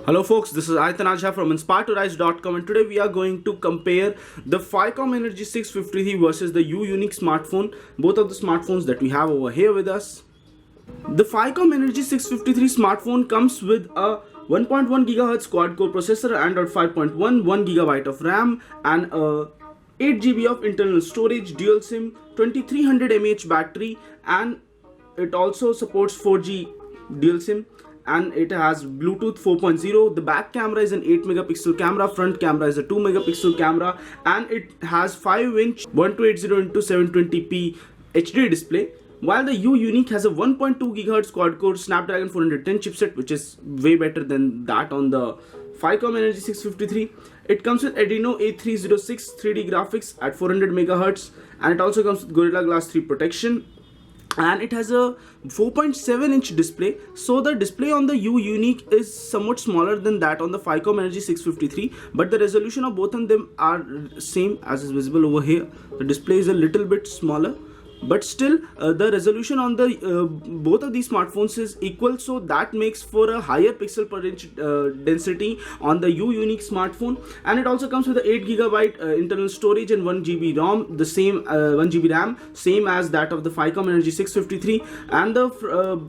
Hello folks, this is Aitan Ajha from inspire2rise.com, and today we are going to compare the Ficom Energy 653 versus the U-Unique smartphone, both of the smartphones that we have over here with us. The Ficom Energy 653 smartphone comes with a 1.1 GHz quad-core processor, Android 5.1, 1 GB of RAM and a 8 GB of internal storage, dual SIM, 2300 mAh battery, and it also supports 4G dual SIM, and it has Bluetooth 4.0. The back camera is an 8 megapixel camera, front camera is a 2 megapixel camera, and it has 5-inch 1280 x 720p HD display, while the U-Unique has a 1.2 GHz quad-core Snapdragon 410 chipset, which is way better than that on the Ficom Energy 653. It comes with Adreno A306 3D graphics at 400 MHz, and it also comes with Gorilla Glass 3 protection, and it has a 4.7-inch display. So the display on the U-Unique is somewhat smaller than that on the Ficom Energy 653, but the resolution of both of them are same as is visible over here. The display is a little bit smaller, but still the resolution on the both of these smartphones is equal, so that makes for a higher pixel per inch density on the U-Unique smartphone. And it also comes with a 8 GB internal storage and 1 GB ROM, the same 1 GB RAM, same as that of the Ficom Energy 653. And the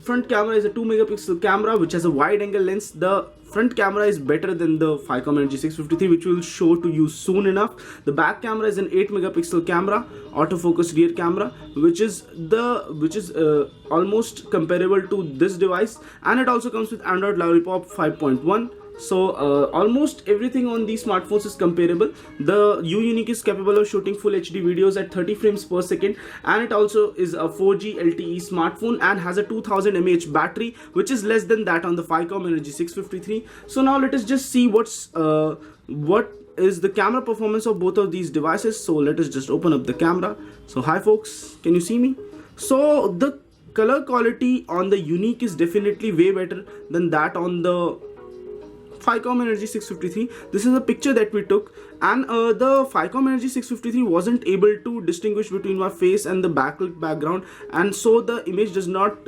front camera is a 2 megapixel camera which has a wide angle lens. The front camera is better than the Ficom Energy 653, which we'll show to you soon enough. The back camera is an 8 megapixel camera, autofocus rear camera, which is almost comparable to this device, and it also comes with Android Lollipop 5.1. So almost everything on these smartphones is comparable. The U-Unique is capable of shooting full HD videos at 30 frames per second, and it also is a 4G LTE smartphone and has a 2000 mAh battery, which is less than that on the Ficom Energy 653. So now let us just see what is the camera performance of both of these devices. So let us just open up the camera. So hi folks, can you see me? So the color quality on the Unique is definitely way better than that on the Ficom Energy 653. This is a picture that we took, and the Ficom Energy 653 wasn't able to distinguish between my face and the backlit background, and so the image did not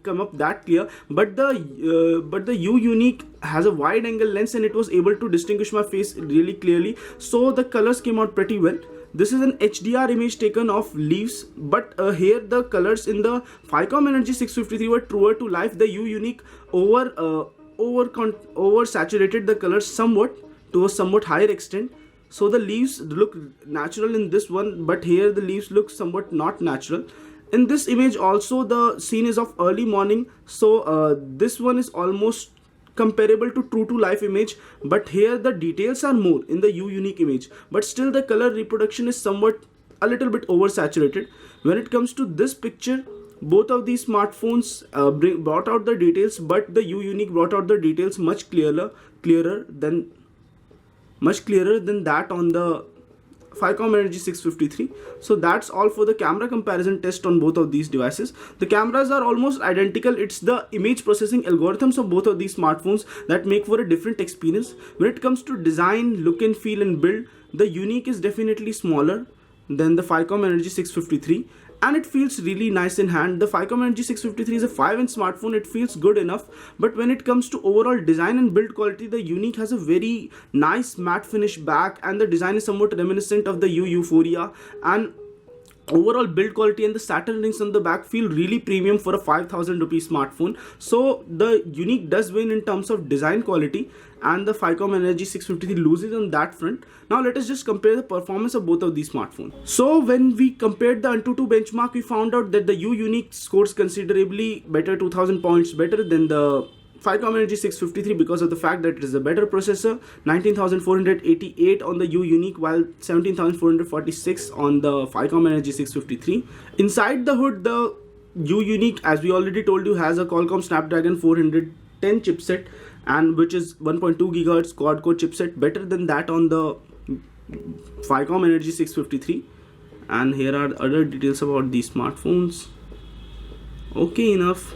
come up that clear. But the U-Unique has a wide angle lens, and it was able to distinguish my face really clearly, so the colors came out pretty well. This is an HDR image taken of leaves, but here the colors in the Ficom Energy 653 were truer to life. The U-Unique oversaturated the colors somewhat to a somewhat higher extent, so the leaves look natural in this one, but here the leaves look somewhat not natural. In this image also the scene is of early morning, so this one is almost comparable to true to life image, but here the details are more in the U-Unique image, but still the color reproduction is somewhat a little bit oversaturated. When it comes to this picture, both of these smartphones brought out the details, but the U-Unique brought out the details much clearer than that on the Ficom Energy 653. So that's all for the camera comparison test on both of these devices. The cameras are almost identical. It's the image processing algorithms of both of these smartphones that make for a different experience. When it comes to design, look and feel and build, the Unique is definitely smaller than the Ficom Energy 653, and it feels really nice in hand. The Ficom Energy 653 is a 5-inch smartphone. It feels good enough, but when it comes to overall design and build quality, the Unique has a very nice matte finish back, and the design is somewhat reminiscent of the Euphoria, and overall build quality and the Saturn rings on the back feel really premium for a 5,000 rupee smartphone. So the Unique does win in terms of design quality, and the Ficom Energy 653 loses on that front. Now let us just compare the performance of both of these smartphones. So when we compared the AnTuTu benchmark, we found out that the U-Unique scores considerably better, 2000 points better than the Ficom Energy 653, because of the fact that it is a better processor, 19,488 on the U-Unique while 17,446 on the Ficom Energy 653. Inside the hood, the U-Unique, as we already told you, has a Qualcomm Snapdragon 410 chipset, and which is 1.2 GHz quad-core chipset, better than that on the Ficom Energy 653. And here are other details about these smartphones. Okay, enough.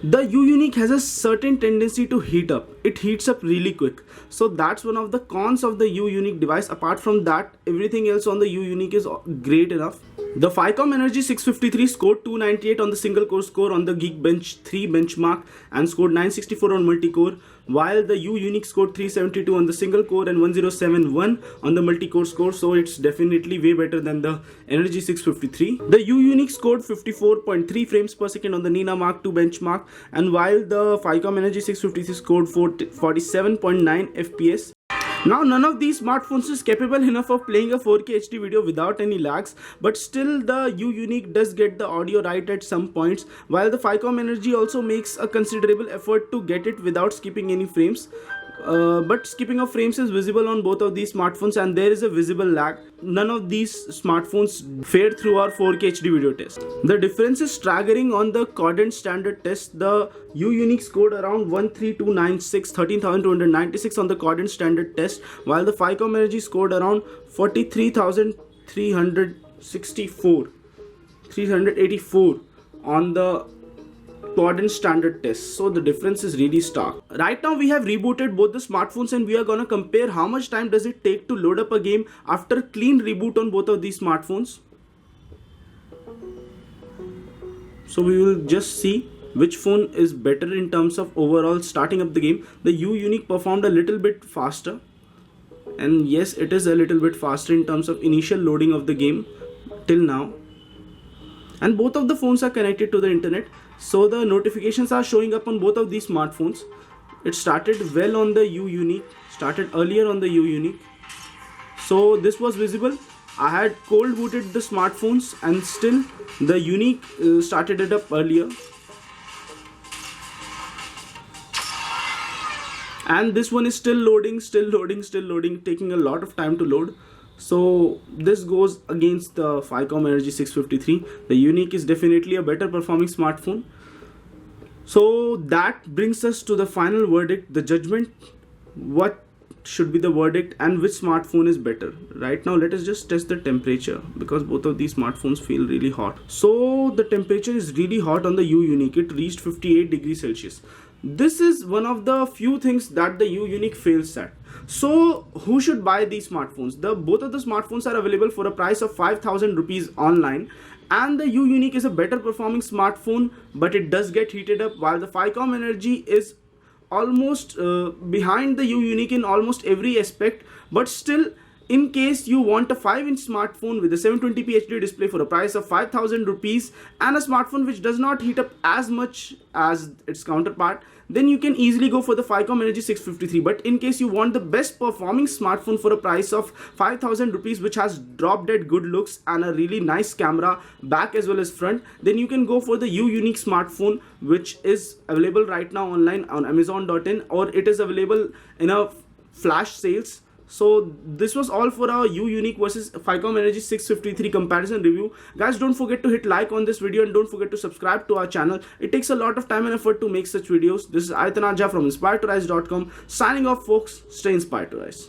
The U-Unique has a certain tendency to heat up. It heats up really quick. So that's one of the cons of the U-Unique device. Apart from that, everything else on the U-Unique is great enough. The Ficom Energy 653 scored 298 on the single core score on the Geekbench 3 benchmark and scored 964 on multi-core, while the U-Unique scored 372 on the single core and 1071 on the multi-core score, so it's definitely way better than the Energy 653. The U-Unique scored 54.3 frames per second on the Nina Mark II benchmark, and while the Ficom Energy 653 scored 47.9 FPS. Now, none of these smartphones is capable enough of playing a 4K HD video without any lags, but still the U-Unique does get the audio right at some points, while the Ficom Energy also makes a considerable effort to get it without skipping any frames. But skipping of frames is visible on both of these smartphones and there is a visible lag. None of these smartphones fared through our 4K HD video test. The difference is staggering on the Cordant standard test. The U-Unique scored around 13296, 13,296 on the Cordant standard test, while the Ficom Energy scored around 384 on the Cordant standard test. So the difference is really stark. Right now we have rebooted both the smartphones and we are gonna compare how much time does it take to load up a game after clean reboot on both of these smartphones. So we will just see which phone is better in terms of overall starting up the game. The U-Unique performed a little bit faster, and yes, it is a little bit faster in terms of initial loading of the game till now. And both of the phones are connected to the internet, so the notifications are showing up on both of these smartphones. It started well on the U-Unique, started earlier on the U-Unique, so this was visible. I had cold booted the smartphones and still the Unique started it up earlier, and this one is still loading, taking a lot of time to load. So this goes against the Ficom Energy 653. The Unique is definitely a better performing smartphone. So that brings us to the final verdict, the judgment. What should be the verdict and which smartphone is better? Right now let us just test the temperature, because both of these smartphones feel really hot. So the temperature is really hot on the U-Unique. It reached 58 degrees Celsius. This is one of the few things that the U-Unique fails at. So who should buy these smartphones? Both of the smartphones are available for a price of 5,000 rupees online, and the U-Unique is a better performing smartphone, but it does get heated up, while the Ficom Energy is almost behind the U-Unique in almost every aspect. But still, in case you want a 5-inch smartphone with a 720p HD display for a price of 5,000 rupees and a smartphone which does not heat up as much as its counterpart, then you can easily go for the Ficom Energy 653. But in case you want the best performing smartphone for a price of 5,000 rupees which has drop dead good looks and a really nice camera back as well as front, then you can go for the U-Unique smartphone, which is available right now online on Amazon.in, or it is available in a flash sales. So this was all for our U-Unique versus Ficom Energy 653 comparison review. Guys, don't forget to hit like on this video and don't forget to subscribe to our channel. It takes a lot of time and effort to make such videos. This is Aitan Aja from InspiredToRise.com signing off, folks. Stay inspired to rise.